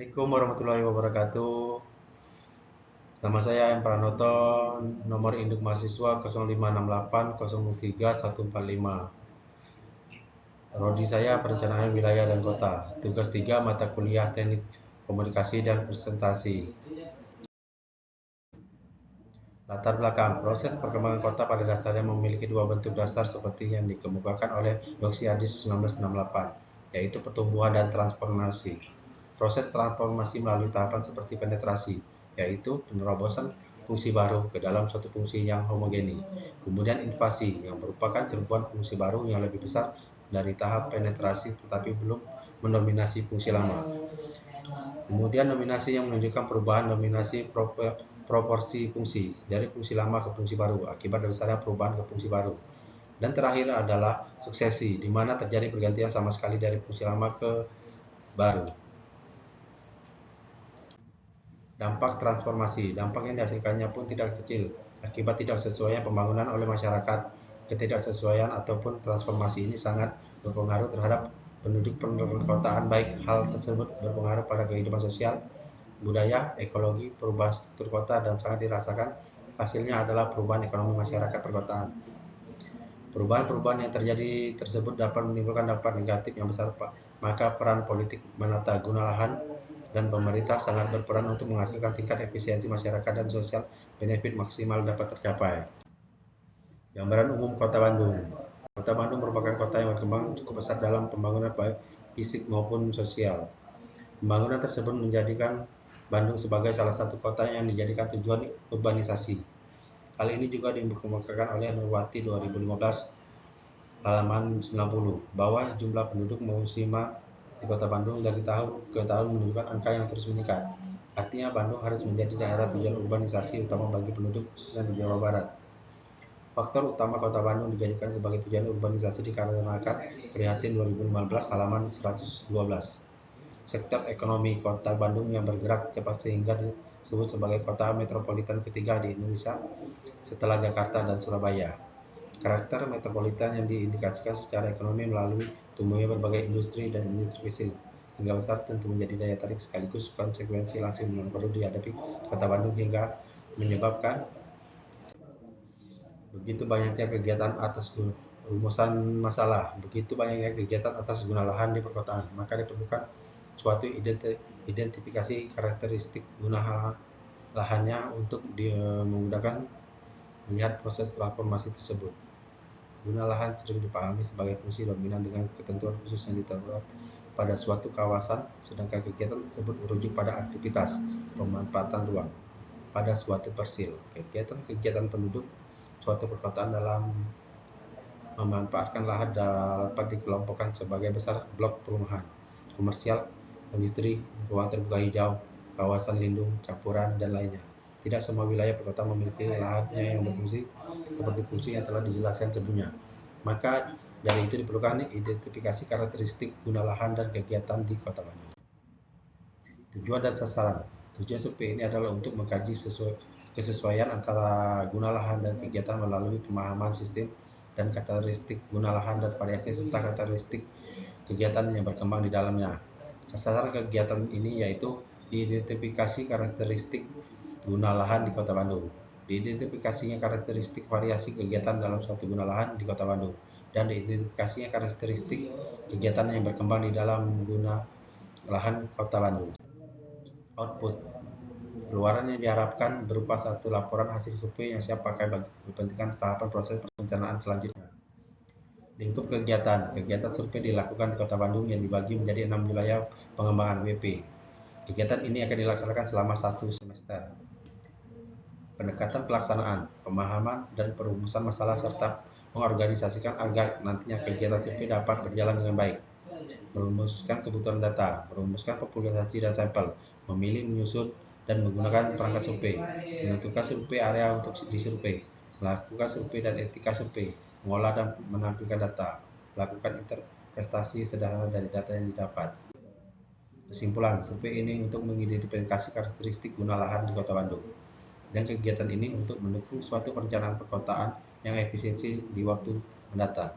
Assalamualaikum warahmatullahi wabarakatuh. Nama saya M. Pranoto, nomor induk mahasiswa 0568034145. Prodi saya Perencanaan Wilayah dan Kota. Tugas 3 mata kuliah Teknik Komunikasi dan Presentasi. Latar belakang, proses perkembangan kota pada dasarnya memiliki dua bentuk dasar seperti yang dikemukakan oleh Doxiadis 1968, yaitu pertumbuhan dan transformasi. Proses transformasi melalui tahapan seperti penetrasi, yaitu penerobosan fungsi baru ke dalam suatu fungsi yang homogeni. Kemudian invasi, yang merupakan serbuan fungsi baru yang lebih besar dari tahap penetrasi tetapi belum mendominasi fungsi lama. Kemudian nominasi yang menunjukkan perubahan nominasi proporsi fungsi dari fungsi lama ke fungsi baru akibat besarnya perubahan ke fungsi baru. Dan terakhir adalah suksesi, di mana terjadi pergantian sama sekali dari fungsi lama ke baru. Dampak transformasi, dampak yang dihasilkannya pun tidak kecil akibat tidak sesuainya pembangunan oleh masyarakat. Ketidaksesuaian ataupun transformasi ini sangat berpengaruh terhadap penduduk perkotaan, baik hal tersebut berpengaruh pada kehidupan sosial, budaya, ekologi, perubahan struktur kota, dan sangat dirasakan hasilnya adalah perubahan ekonomi masyarakat perkotaan. Perubahan-perubahan yang terjadi tersebut dapat menimbulkan dampak negatif yang besar, maka peran politik menata guna lahan dan pemerintah sangat berperan untuk menghasilkan tingkat efisiensi masyarakat dan sosial benefit maksimal dapat tercapai. Gambaran umum Kota Bandung. Kota Bandung merupakan kota yang berkembang cukup pesat dalam pembangunan baik fisik maupun sosial. Pembangunan tersebut menjadikan Bandung sebagai salah satu kota yang dijadikan tujuan urbanisasi. Hal ini juga dikemukakan oleh Nurwati 2015 halaman 90 bahwa jumlah penduduk musima di Kota Bandung dari tahun ke tahun menunjukkan angka yang terus meningkat. Artinya Bandung harus menjadi daerah tujuan urbanisasi utama bagi penduduk khususnya di Jawa Barat. Faktor utama Kota Bandung dijadikan sebagai tujuan urbanisasi dikarenakan Prihatin 2015 halaman 112. Sektor ekonomi Kota Bandung yang bergerak cepat sehingga disebut sebagai kota metropolitan ketiga di Indonesia setelah Jakarta dan Surabaya. Karakter metropolitan yang diindikasikan secara ekonomi melalui tumbuhnya berbagai industri dan industri kecil hingga besar tentu menjadi daya tarik sekaligus konsekuensi langsung yang perlu dihadapi Kota Bandung hingga menyebabkan begitu banyaknya kegiatan atas rumusan masalah, begitu banyaknya kegiatan atas guna lahan di perkotaan, maka diperlukan suatu identifikasi karakteristik guna lahannya untuk memudahkan melihat proses transformasi tersebut. Guna lahan sering dipahami sebagai fungsi dominan dengan ketentuan khusus yang ditetapkan pada suatu kawasan, sedangkan kegiatan tersebut merujuk pada aktivitas pemanfaatan ruang pada suatu parsil. Kegiatan-kegiatan penduduk suatu perkotaan dalam memanfaatkan lahan dapat dikelompokkan sebagai besar blok perumahan, komersial, industri, ruang terbuka hijau, kawasan lindung, campuran, dan lainnya. Tidak semua wilayah perkotaan memiliki lahannya yang berfungsi seperti fungsi yang telah dijelaskan sebelumnya. Maka dari itu diperlukan identifikasi karakteristik guna lahan dan kegiatan di Kota Bandung. Tujuan dan sasaran. Tujuan survei ini adalah untuk mengkaji kesesuaian antara guna lahan dan kegiatan melalui pemahaman sistem dan karakteristik guna lahan dan variasi serta karakteristik kegiatan yang berkembang di dalamnya. Sasaran kegiatan ini yaitu diidentifikasi karakteristik guna lahan di Kota Bandung, diidentifikasinya karakteristik variasi kegiatan dalam suatu guna lahan di Kota Bandung, dan diidentifikasinya karakteristik kegiatan yang berkembang di dalam guna lahan Kota Bandung. Output keluaran yang diharapkan berupa satu laporan hasil survei yang siap pakai bagi kepentingan tahapan proses perencanaan selanjutnya. Lingkup kegiatan. Kegiatan survei dilakukan di Kota Bandung yang dibagi menjadi 6 wilayah pengembangan WP. Kegiatan ini akan dilaksanakan selama 1 semester. Pendekatan pelaksanaan, pemahaman, dan perumusan masalah serta mengorganisasikan agar nantinya kegiatan survei dapat berjalan dengan baik. Merumuskan kebutuhan data, merumuskan populasi dan sampel, memilih, menyusun, dan menggunakan perangkat survei, menentukan survei area untuk disurvei, melakukan survei dan etika survei, mengolah dan menampilkan data, melakukan interpretasi sederhana dari data yang didapat. Kesimpulan, survei ini untuk mengidentifikasi karakteristik guna lahan di Kota Bandung. Dan kegiatan ini untuk mendukung suatu perencanaan perkotaan yang efisiensi di waktu mendatang.